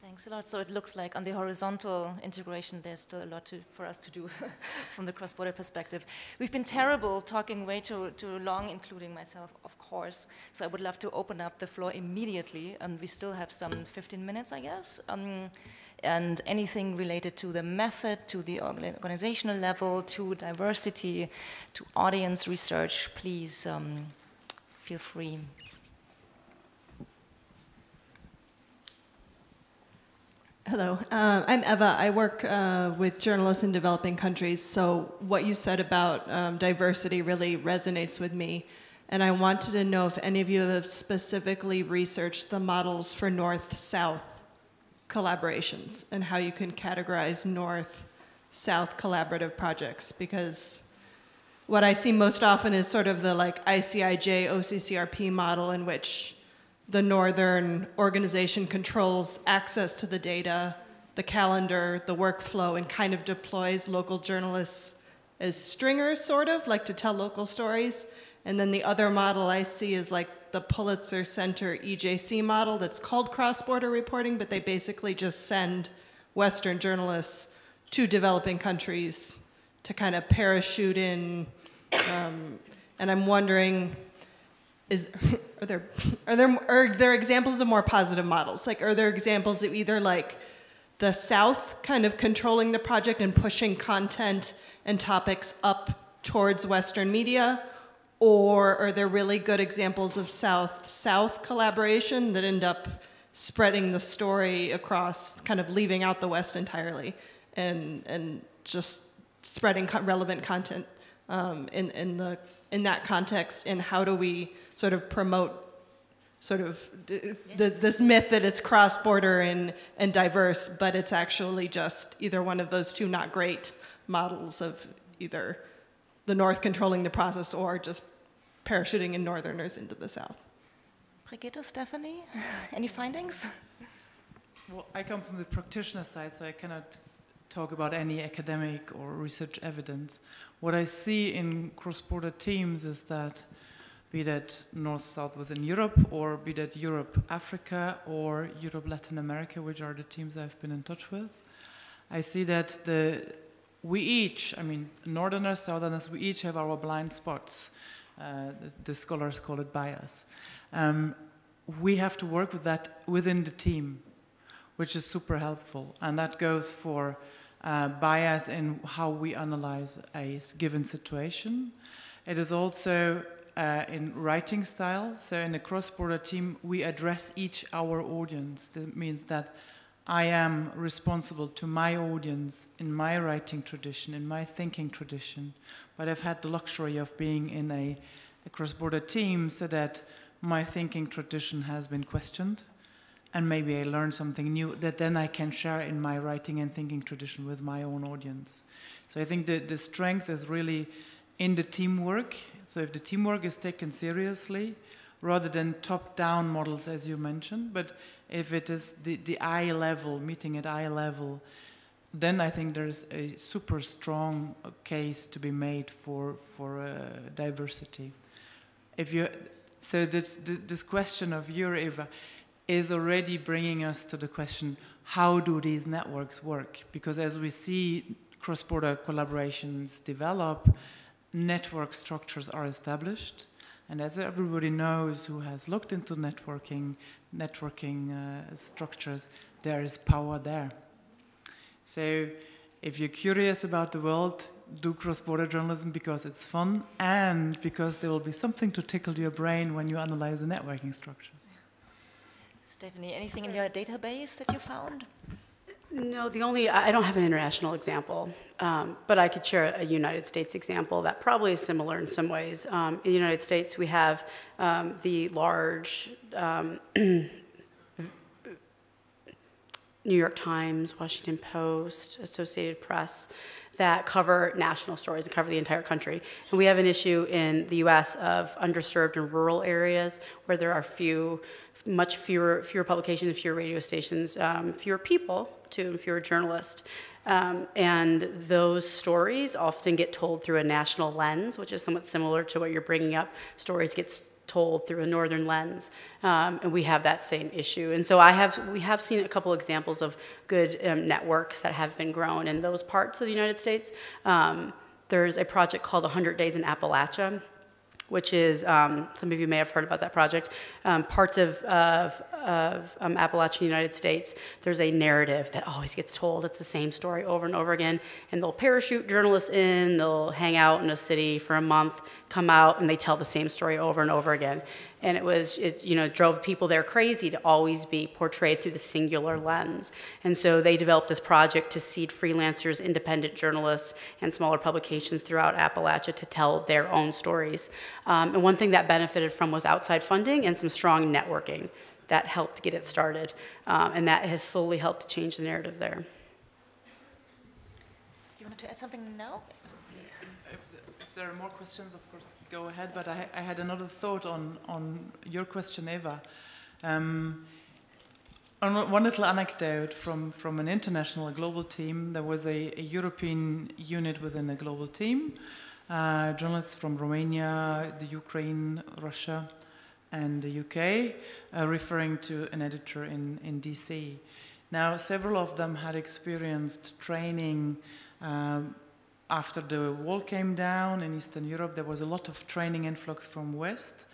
Thanks a lot. So it looks like on the horizontal integration, there's still a lot for us to do from the cross-border perspective. We've been terrible talking way too long, including myself, of course. So I would love to open up the floor immediately. We still have some 15 minutes, I guess. And anything related to the method, to the organizational level, to diversity, to audience research, please feel free. Hello, I'm Eva. I work with journalists in developing countries, so what you said about diversity really resonates with me. And I wanted to know if any of you have specifically researched the models for North-South collaborations and how you can categorize North-South collaborative projects, because what I see most often is sort of the like ICIJ, OCCRP model in which the Northern organization controls access to the data, the calendar, the workflow, and kind of deploys local journalists as stringers, sort of, like to tell local stories. And then the other model I see is like the Pulitzer Center EJC model that's called cross-border reporting, but they basically just send Western journalists to developing countries to kind of parachute in. And I'm wondering, are there examples of more positive models? Like, are there examples of either like the South kind of controlling the project and pushing content and topics up towards Western media? Or are there really good examples of South-South collaboration that end up spreading the story across, kind of leaving out the West entirely and just spreading relevant content in that context? And how do we sort of promote sort of this myth that it's cross-border and diverse, but it's actually just either one of those two not great models of either the North controlling the process or just parachuting in Northerners into the South? Brigitte, Stephanie, any findings? Well, I come from the practitioner side, so I cannot talk about any academic or research evidence. What I see in cross-border teams is that, be that North-South within Europe, or be that Europe-Africa, or Europe-Latin America, which are the teams I've been in touch with, I see that we each, I mean, Northerners, Southerners, we each have our blind spots. The scholars call it bias. We have to work with that within the team, which is super helpful. And that goes for bias in how we analyze a given situation. It is also in writing style. So in a cross-border team, we address each our audience. That means that I am responsible to my audience in my writing tradition, in my thinking tradition. But I've had the luxury of being in a cross-border team so that my thinking tradition has been questioned. And maybe I learned something new that then I can share in my writing and thinking tradition with my own audience. So I think the strength is really in the teamwork. So if the teamwork is taken seriously, rather than top-down models, as you mentioned, but if it is the eye level, meeting at eye level, then I think there's a super strong case to be made for diversity. So this question of your, Eva, is already bringing us to the question, how do these networks work? Because as we see cross-border collaborations develop, network structures are established. And as everybody knows who has looked into networking structures, there is power there. So if you're curious about the world, do cross-border journalism because it's fun and because there will be something to tickle your brain when you analyze the networking structures. Stephanie, anything in your database that you found? No, I don't have an international example, but I could share a United States example that probably is similar in some ways. In the United States, we have the large New York Times, Washington Post, Associated Press, that cover national stories and cover the entire country. And we have an issue in the US of underserved and rural areas where there are much fewer publications, fewer radio stations, fewer people too, and fewer journalists. And those stories often get told through a national lens, which is somewhat similar to what you're bringing up. Stories get told through a northern lens, and we have that same issue. And so we have seen a couple examples of good networks that have been grown in those parts of the United States. There's a project called 100 Days in Appalachia, which is, some of you may have heard about that project. Parts of Appalachian United States, there's a narrative that always gets told. It's the same story over and over again. And they'll parachute journalists in, they'll hang out in a city for a month, come out, and they tell the same story over and over again. And it drove people there crazy to always be portrayed through the singular lens. And so they developed this project to seed freelancers, independent journalists, and smaller publications throughout Appalachia to tell their own stories. And one thing that benefited from was outside funding and some strong networking that helped get it started. And that has slowly helped to change the narrative there. You wanted to add something now? If there are more questions, of course, go ahead. But I had another thought on your question, Eva. On one little anecdote from an international, a global team. There was a European unit within a global team. Journalists from Romania, the Ukraine, Russia, and the UK, referring to an editor in DC. Now, several of them had experienced training after the wall came down in Eastern Europe. There was a lot of training influx from West.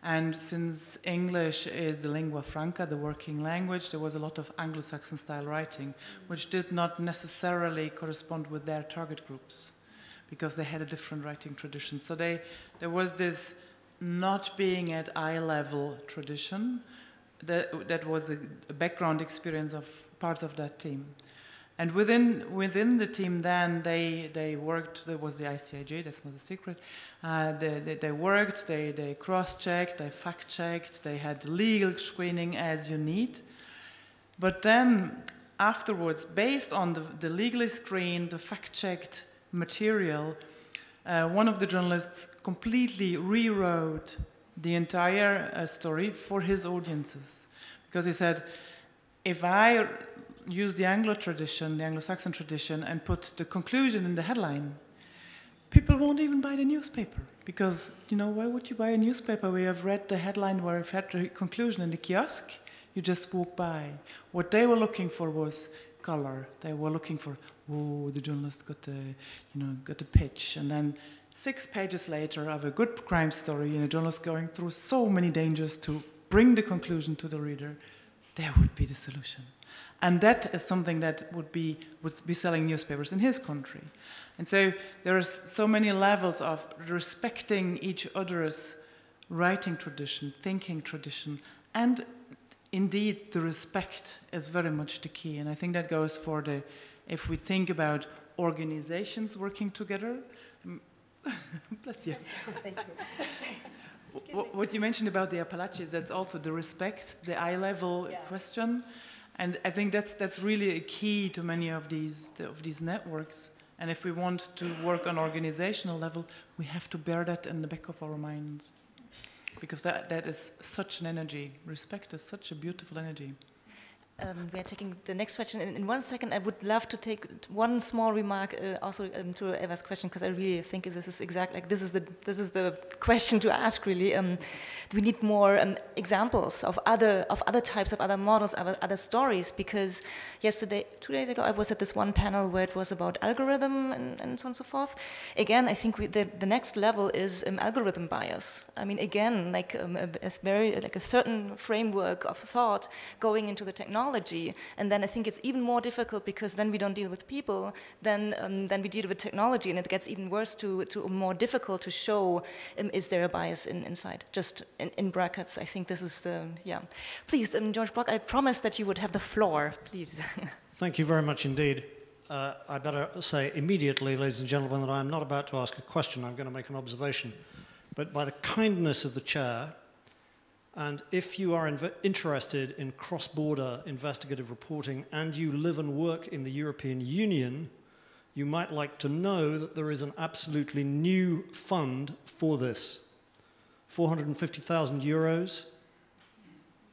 And since English is the lingua franca, the working language, there was a lot of Anglo-Saxon style writing, which did not necessarily correspond with their target groups, because they had a different writing tradition. So there was this not being at eye level tradition that was a background experience of parts of that team. And within the team then, they worked, there was the ICIJ, that's not a secret, they worked, they cross-checked, they fact-checked, they had legal screening as you need. But then afterwards, based on the legally screened, the fact-checked material, one of the journalists completely rewrote the entire story for his audiences. Because he said, if I use the Anglo tradition, the Anglo-Saxon tradition, and put the conclusion in the headline, people won't even buy the newspaper. Because, why would you buy a newspaper where you have read the headline, where you've had the conclusion in the kiosk? You just walk by. What they were looking for was color. They were looking for, oh, the journalist got the pitch. And then 6 pages later of a good crime story, a journalist going through so many dangers to bring the conclusion to the reader, there would be the solution. And that is something that would be selling newspapers in his country. And so there are so many levels of respecting each other's writing tradition, thinking tradition, and indeed the respect is very much the key. And I think that goes for if we think about organizations working together. Bless you. Thank you. What you mentioned about the Appalachians, that's also the respect, the eye-level question. And I think that's really a key to many of these networks. And if we want to work on organizational level, we have to bear that in the back of our minds. Because that is such an energy. Respect is such a beautiful energy. We are taking the next question. In 1 second, I would love to take one small remark also to Eva's question, because I really think this is exactly this is the question to ask. Really, we need more examples of other types of other models, other stories. Because 2 days ago, I was at this one panel where it was about algorithm and so on and so forth. Again, I think the next level is algorithm bias. I mean, again, a certain framework of thought going into the technology. technology. And then I think it's even more difficult because then we don't deal with people, then we deal with technology, and it gets even worse to more difficult to show is there a bias inside. Just in brackets, I think this is the, yeah. Please, George Brock, I promised that you would have the floor, please. Thank you very much indeed. I better say immediately, ladies and gentlemen, that I'm not about to ask a question, I'm going to make an observation. But by the kindness of the chair, and if you are interested in cross-border investigative reporting and you live and work in the European Union, you might like to know that there is an absolutely new fund for this. 450,000 euros.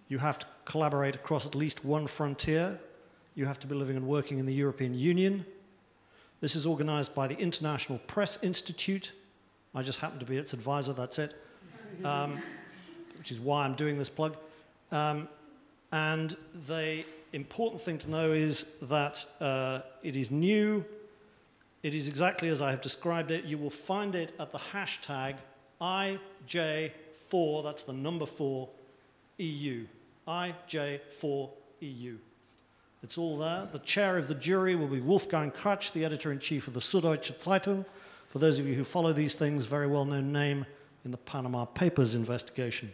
You have to collaborate across at least one frontier. You have to be living and working in the European Union. This is organized by the International Press Institute. I just happen to be its advisor, that's it. Which is why I'm doing this plug. And the important thing to know is that it is new. It is exactly as I have described it. You will find it at the hashtag IJ4, that's the number 4, EU. IJ4EU. It's all there. The chair of the jury will be Wolfgang Kratsch, the editor-in-chief of the Süddeutsche Zeitung. For those of you who follow these things, very well-known name in the Panama Papers investigation.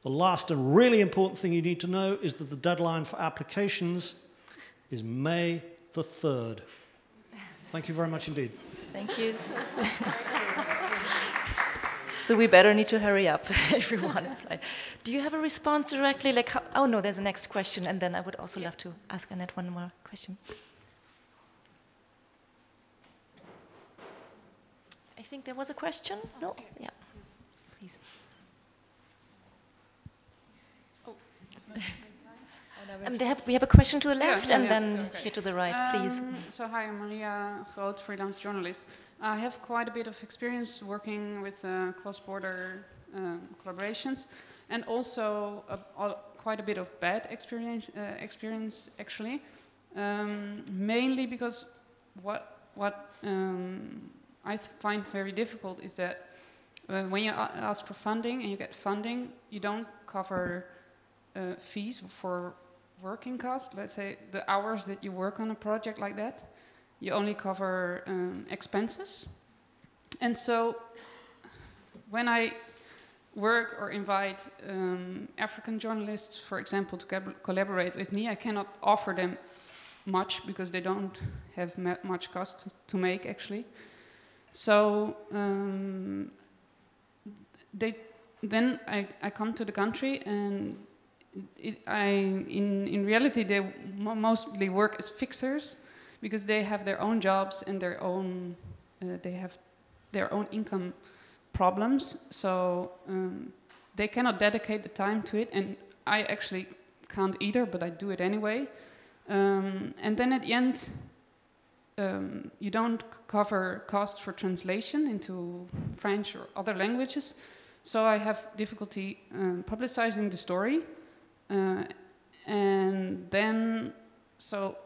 The last and really important thing you need to know is that the deadline for applications is May the 3rd. Thank you very much indeed. Thank you. So we better need to hurry up, everyone. Do you have a response directly? Like, how, oh no, there's a next question, and then I would also love to ask Annette one more question. I think there was a question. No? Yeah. Please. We have a question to the left, and then here to the right, please. So hi, I'm Maria Groot, freelance journalist. I have quite a bit of experience working with cross-border collaborations, and also quite a bit of bad experience actually. Mainly because what I find very difficult is that when you ask for funding and you get funding, you don't cover fees for working costs. Let's say the hours that you work on a project like that. You only cover expenses. And so when I work or invite African journalists, for example, to collaborate with me, I cannot offer them much because they don't have much cost to make, actually. So then I come to the country, and in reality they mostly work as fixers, because they have their own jobs and their own they have their own income problems, so they cannot dedicate the time to it, and I actually can't either, but I do it anyway. And then at the end, you don't cover cost for translation into French or other languages, so I have difficulty publicizing the story, and then so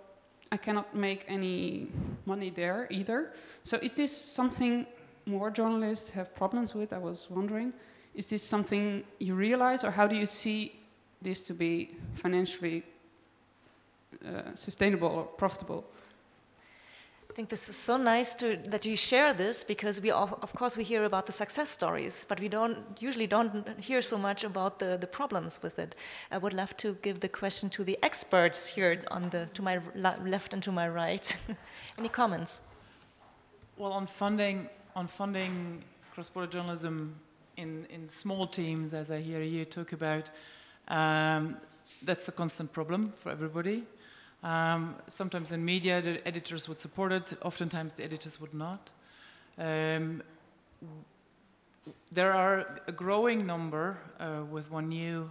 I cannot make any money there either. So is this something more journalists have problems with? I was wondering. Is this something you realize, or how do you see this to be financially sustainable or profitable? I think this is so nice that you share this, because we of course we hear about the success stories, but we usually don't hear so much about the problems with it. I would love to give the question to the experts here to my left and to my right. Any comments? Well, on funding cross-border journalism in small teams, as I hear you talk about, that's a constant problem for everybody. Sometimes in media, the editors would support it. Oftentimes, the editors would not. There are a growing number, with one new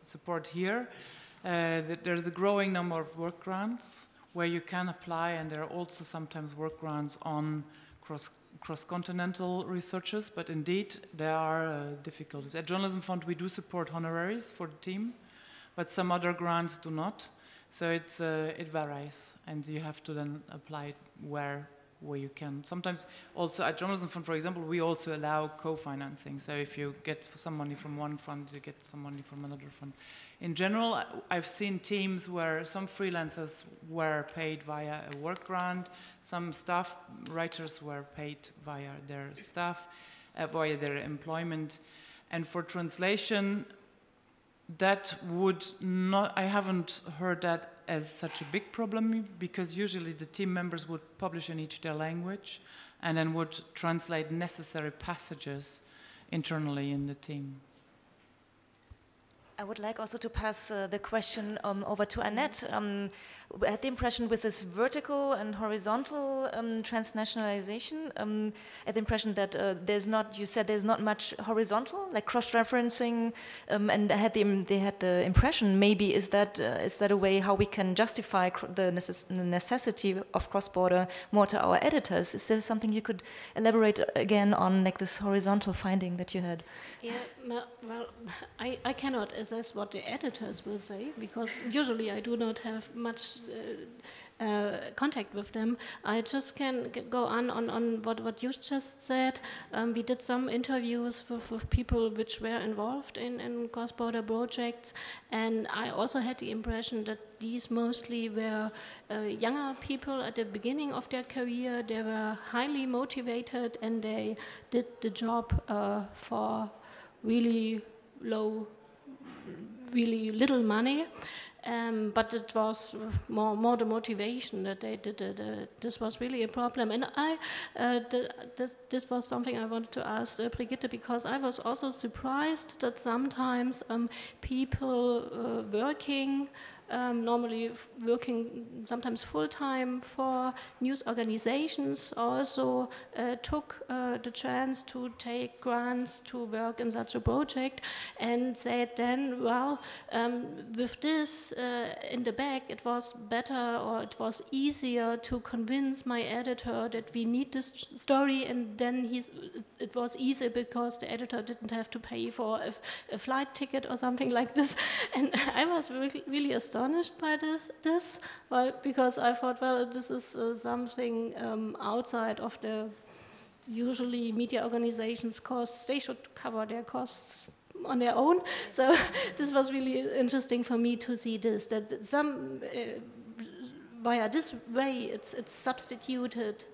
support here, there's a growing number of work grants where you can apply, and there are also sometimes work grants on cross-continental researches, but indeed, there are difficulties. At Journalism Fund, we do support honoraries for the team, but some other grants do not. So it varies, and you have to then apply where where you can. Sometimes also at Journalism Fund, for example, we also allow co-financing. So if you get some money from one fund, you get some money from another fund. In general, I've seen teams where some freelancers were paid via a work grant, some staff writers were paid via their staff, via their employment. And for translation, that would not, I haven't heard that as such a big problem, because usually the team members would publish in each their language and then would translate necessary passages internally in the team. I would like also to pass the question over to Annette. I had the impression with this vertical and horizontal transnationalization, I had the impression that there's not, you said there's not much horizontal, like cross-referencing, and they had the impression maybe is that a way how we can justify the necessity of cross-border more to our editors? Is there something you could elaborate again on, like this horizontal finding that you had? Yeah, well, I cannot assess what the editors will say, because usually I do not have much contact with them. I just can go on what you just said. We did some interviews with people which were involved in cross-border projects, and I also had the impression that these mostly were younger people at the beginning of their career. They were highly motivated, and they did the job for really little money. But it was more the motivation that they did it. This was really a problem. And this was something I wanted to ask Brigitte, because I was also surprised that sometimes people working, normally working sometimes full-time for news organizations, also took the chance to take grants to work in such a project, and said then, well, with this in the back, it was better, or it was easier to convince my editor that we need this story, and then it was easy because the editor didn't have to pay for a flight ticket or something like this. And I was really astonished by this, well, because I thought, well, this is something outside of the usually media organizations' costs. They should cover their costs on their own. So this was really interesting for me to see this, that some via this way it's substituted,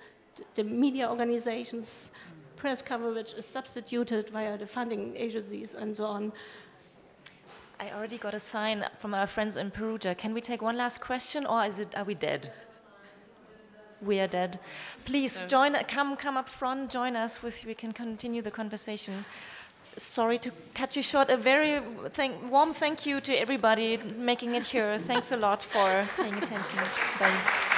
the media organizations' press coverage is substituted via the funding agencies and so on. I already got a sign from our friends in Perugia. Can we take one last question, or are we dead? We are dead. Please come up front, join us. We can continue the conversation. Sorry to cut you short. A very warm thank you to everybody making it here. Thanks a lot for paying attention. Bye.